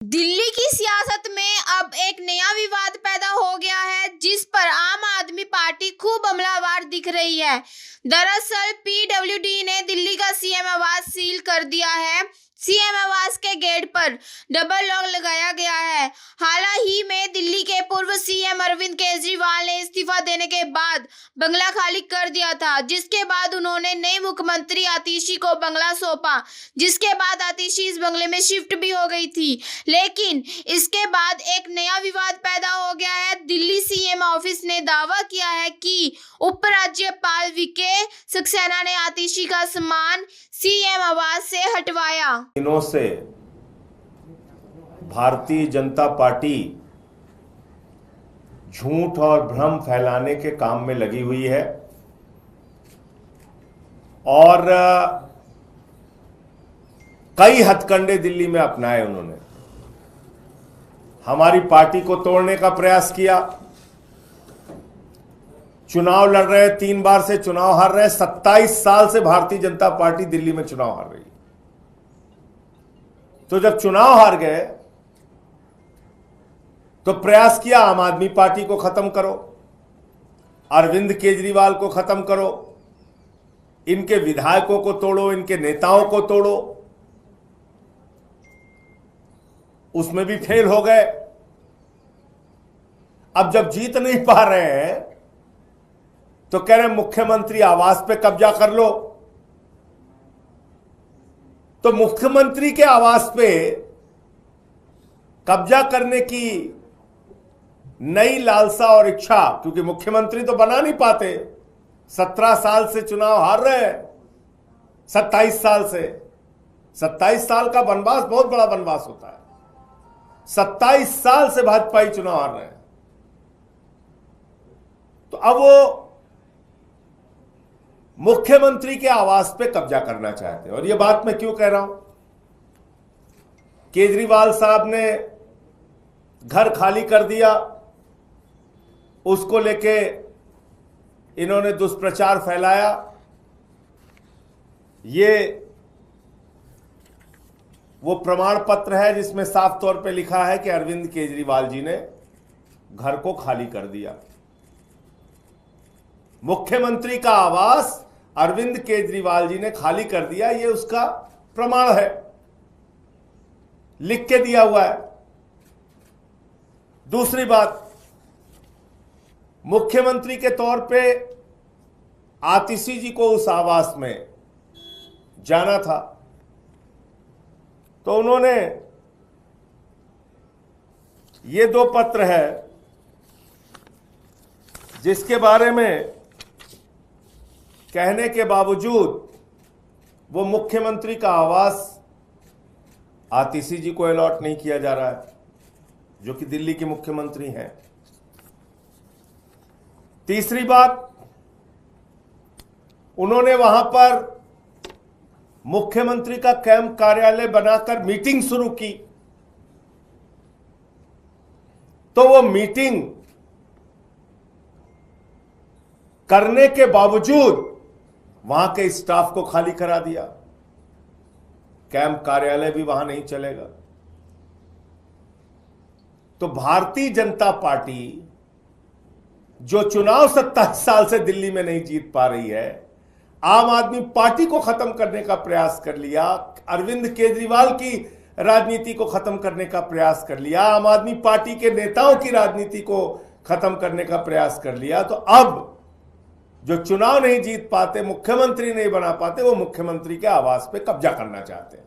दिल्ली की सियासत में अब एक नया विवाद पैदा हो गया है, जिस पर आम आदमी पार्टी खूब हमलावर दिख रही है। दरअसल पीडब्ल्यूडी ने दिल्ली का सीएम आवास सील कर दिया है। सीएम आवास के गेट पर डबल लॉक लगाया गया है। हाल ही में दिल्ली के पूर्व सीएम अरविंद केजरीवाल ने इस्तीफा देने के बाद बंगला खाली कर दिया था, जिसके बाद उन्होंने नए मुख्यमंत्री आतिशी को बंगला सौंपा, जिसके बाद आतिशी इस बंगले में शिफ्ट भी हो गई थी। लेकिन इसके बाद एक नया विवाद पैदा हो गया है। दिल्ली सीएम ऑफिस ने दावा किया है कि उपराज्यपाल वीके सक्सेना ने आतिशी का सामान सीएम आवास से हटवाया। दिनों से भारतीय जनता पार्टी झूठ और भ्रम फैलाने के काम में लगी हुई है और कई हथकंडे दिल्ली में अपनाए। उन्होंने हमारी पार्टी को तोड़ने का प्रयास किया, चुनाव लड़ रहे, 3 बार से चुनाव हार रहे, 27 साल से भारतीय जनता पार्टी दिल्ली में चुनाव हार रही। तो जब चुनाव हार गए तो प्रयास किया आम आदमी पार्टी को खत्म करो, अरविंद केजरीवाल को खत्म करो, इनके विधायकों को तोड़ो, इनके नेताओं को तोड़ो। उसमें भी फेल हो गए। अब जब जीत नहीं पा रहे हैं तो कह रहे मुख्यमंत्री आवास पे कब्जा कर लो। तो मुख्यमंत्री के आवास पे कब्जा करने की नई लालसा और इच्छा, क्योंकि मुख्यमंत्री तो बना नहीं पाते, 17 साल से चुनाव हार रहे हैं, 27 साल से। 27 साल का वनवास बहुत बड़ा वनवास होता है। 27 साल से भाजपा ही चुनाव हार रहे हैं। तो अब वो मुख्यमंत्री के आवास पे कब्जा करना चाहते हैं। और ये बात मैं क्यों कह रहा हूं? केजरीवाल साहब ने घर खाली कर दिया, उसको लेके इन्होंने दुष्प्रचार फैलाया। ये वो प्रमाण पत्र है जिसमें साफ तौर पे लिखा है कि अरविंद केजरीवाल जी ने घर को खाली कर दिया। मुख्यमंत्री का आवास अरविंद केजरीवाल जी ने खाली कर दिया, ये उसका प्रमाण है, लिख के दिया हुआ है। दूसरी बात, मुख्यमंत्री के तौर पे आतिशी जी को उस आवास में जाना था, तो उन्होंने ये 2 पत्र है जिसके बारे में कहने के बावजूद वो मुख्यमंत्री का आवास आतिशी जी को अलॉट नहीं किया जा रहा है, जो कि दिल्ली के मुख्यमंत्री हैं। तीसरी बात, उन्होंने वहां पर मुख्यमंत्री का कैंप कार्यालय बनाकर मीटिंग शुरू की, तो वो मीटिंग करने के बावजूद वहां के स्टाफ को खाली करा दिया। कैंप कार्यालय भी वहां नहीं चलेगा। तो भारतीय जनता पार्टी जो चुनाव 27 साल से दिल्ली में नहीं जीत पा रही है, आम आदमी पार्टी को खत्म करने का प्रयास कर लिया, अरविंद केजरीवाल की राजनीति को खत्म करने का प्रयास कर लिया, आम आदमी पार्टी के नेताओं की राजनीति को खत्म करने का प्रयास कर लिया। तो अब जो चुनाव नहीं जीत पाते, मुख्यमंत्री नहीं बना पाते, वो मुख्यमंत्री के आवास पे कब्जा करना चाहते हैं।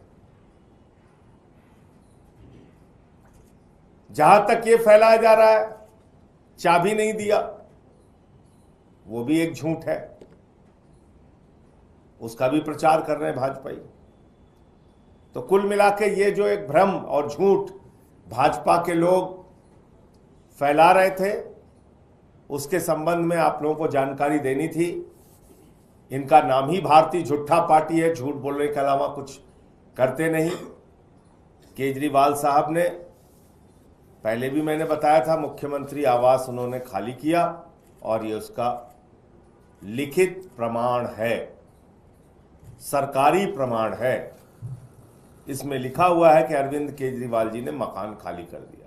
जहां तक ये फैलाया जा रहा है चाबी नहीं दिया, वो भी एक झूठ है, उसका भी प्रचार कर रहे हैं भाजपाई। तो कुल मिला के ये जो एक भ्रम और झूठ भाजपा के लोग फैला रहे थे, उसके संबंध में आप लोगों को जानकारी देनी थी। इनका नाम ही भारतीय झूठा पार्टी है, झूठ बोलने के अलावा कुछ करते नहीं। केजरीवाल साहब ने, पहले भी मैंने बताया था, मुख्यमंत्री आवास उन्होंने खाली किया और ये उसका लिखित प्रमाण है, सरकारी प्रमाण है। इसमें लिखा हुआ है कि अरविंद केजरीवाल जी ने मकान खाली कर दिया।